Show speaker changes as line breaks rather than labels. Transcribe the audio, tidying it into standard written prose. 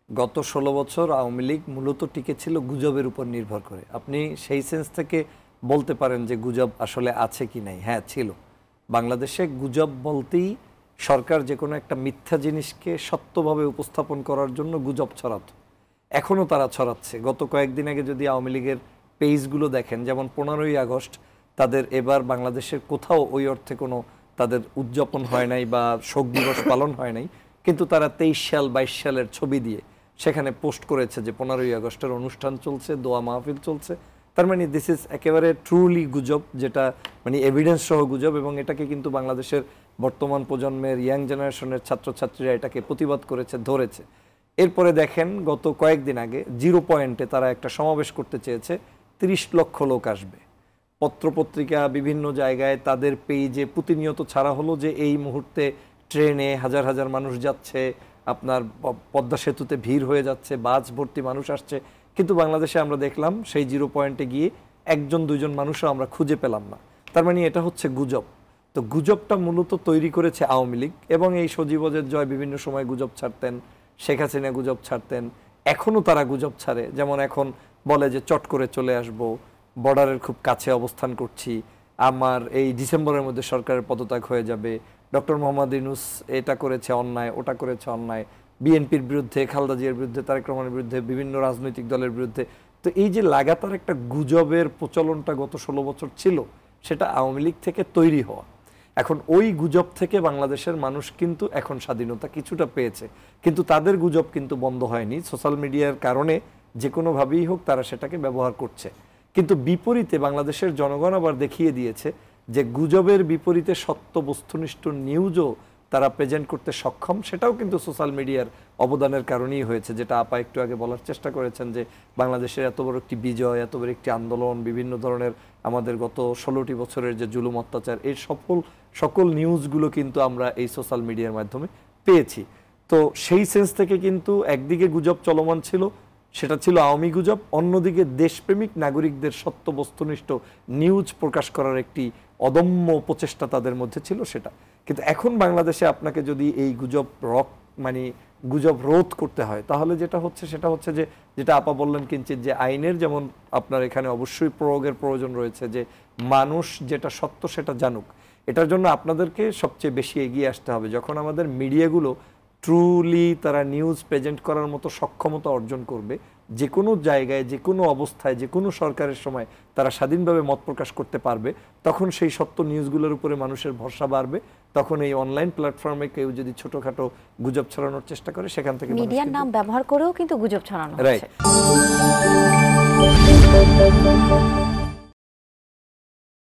গত ১৬ বছর আওয়ামী লীগ মূলত টিকে ছিল গুজবের উপর নির্ভর করে। আপনি সেই সেন্স থেকে বলতে পারেন যে গুজব আসলে আছে কি নাই। হ্যাঁ, ছিল। বাংলাদেশে গুজব বলতেই সরকার যে কোনো একটা মিথ্যা জিনিসকে সত্যভাবে উপস্থাপন করার জন্য গুজব ছড়াতো। এখনও তারা ছড়াচ্ছে। গত কয়েকদিন আগে যদি আওয়ামী লীগের পেজগুলো দেখেন, যেমন 15ই আগস্ট তাদের এবার বাংলাদেশের কোথাও ওই অর্থে কোনো তাদের উদযাপন হয় নাই বা শোক দিবস পালন হয় নাই, কিন্তু তারা 23 সাল 22 সালের ছবি দিয়ে সেখানে পোস্ট করেছে যে 15ই আগস্টের অনুষ্ঠান চলছে, দোয়া মাহফিল চলছে। তার মানে দিস ইজ একেবারে ট্রুলি গুজব, যেটা মানে এভিডেন্স সহ গুজব, এবং এটাকে কিন্তু বাংলাদেশের বর্তমান প্রজন্মের ইয়াং জেনারেশনের ছাত্রছাত্রীরা এটাকে প্রতিবাদ করেছে, ধরেছে। এরপরে দেখেন গত কয়েকদিন আগে 0 পয়েন্টে তারা একটা সমাবেশ করতে চেয়েছে, 30 লক্ষ লোক আসবে। পত্রপত্রিকা বিভিন্ন জায়গায় তাদের পেজে প্রতিনিয়ত ছাড়া হলো যে এই মুহূর্তে ট্রেনে হাজার হাজার মানুষ যাচ্ছে, আপনার পদ্মা সেতুতে ভিড় হয়ে যাচ্ছে, বাস ভর্তি মানুষ আসছে। কিন্তু বাংলাদেশে আমরা দেখলাম সেই 0 পয়েন্টে গিয়ে 1-2জন মানুষও আমরা খুঁজে পেলাম না। তার মানে এটা হচ্ছে গুজব। তো গুজবটা মূলত তৈরি করেছে আওয়ামী লীগ, এবং এই সজীবজের জয় বিভিন্ন সময় গুজব ছাড়তেন, শেখ হাসিনা গুজব ছাড়তেন, এখনও তারা গুজব ছাড়ে। যেমন এখন বলে যে চট করে চলে আসব, বর্ডারের খুব কাছে অবস্থান করছি, আমার এই ডিসেম্বরের মধ্যে সরকারের পদত্যাগ হয়ে যাবে, ডক্টর মোহাম্মদ ইউনূস এটা করেছে অন্যায়, ওটা করেছে অন্যায়, বিএনপির বিরুদ্ধে, খালেদা জিয়ার বিরুদ্ধে, তারেক রহমানের বিরুদ্ধে, বিভিন্ন রাজনৈতিক দলের বিরুদ্ধে। তো এই যে লাগাতার একটা গুজবের প্রচলনটা গত 16 বছর ছিল, সেটা আওয়ামী লীগ থেকে তৈরি হওয়া। এখন ওই গুজব থেকে বাংলাদেশের মানুষ কিন্তু এখন স্বাধীনতা কিছুটা পেয়েছে, কিন্তু তাদের গুজব কিন্তু বন্ধ হয়নি। সোশ্যাল মিডিয়ার কারণে যে কোনোভাবেই হোক তারা সেটাকে ব্যবহার করছে। কিন্তু বিপরীতে বাংলাদেশের জনগণ আবার দেখিয়ে দিয়েছে যে গুজবের বিপরীতে সত্য বস্তুনিষ্ঠ নিউজও তারা প্রেজেন্ট করতে সক্ষম। সেটাও কিন্তু সোশ্যাল মিডিয়ার অবদানের কারণেই হয়েছে, যেটা আপা একটু আগে বলার চেষ্টা করেছেন যে বাংলাদেশের এত বড় একটি বিজয়, এত বড় একটি আন্দোলন, বিভিন্ন ধরনের আমাদের গত 16টি বছরের যে জুলুম অত্যাচার, এই সকল নিউজগুলো কিন্তু আমরা এই সোশ্যাল মিডিয়ার মাধ্যমে পেয়েছি। তো সেই সেন্স থেকে কিন্তু একদিকে গুজব চলমান ছিল, সেটা ছিল আওয়ামী গুজব, অন্যদিকে দেশপ্রেমিক নাগরিকদের সত্য বস্তুনিষ্ঠ নিউজ প্রকাশ করার একটি অদম্য প্রচেষ্টা তাদের মধ্যে ছিল সেটা। কিন্তু এখন বাংলাদেশে আপনাকে যদি এই গুজব গুজব রোধ করতে হয়, তাহলে যেটা হচ্ছে সেটা হচ্ছে যে, যেটা আপা বললেন কিঞ্চিত, যে আইনের যেমন আপনার এখানে অবশ্যই প্রয়োগের প্রয়োজন রয়েছে, যে মানুষ যেটা সত্য সেটা জানুক। এটার জন্য আপনাদেরকে সবচেয়ে বেশি এগিয়ে আসতে হবে। যখন আমাদের মিডিয়াগুলো ট্রুলি তারা নিউজ প্রেজেন্ট করার মতো সক্ষমতা অর্জন করবে, যে কোনো জায়গায়, যে কোনো অবস্থায়, যে কোনো সরকারের সময় তারা স্বাধীনভাবে মত প্রকাশ করতে পারবে, তখন সেই সত্য নিউজগুলোর উপরে মানুষের ভরসা বাড়বে। তখন এই অনলাইন প্ল্যাটফর্মে কেউ যদি ছোটখাটো গুজব ছড়ানোর চেষ্টা করে, সেখান থেকে
মিডিয়ার নাম ব্যবহার করেও কিন্তু গুজব ছড়ানো হচ্ছে।
রাইট।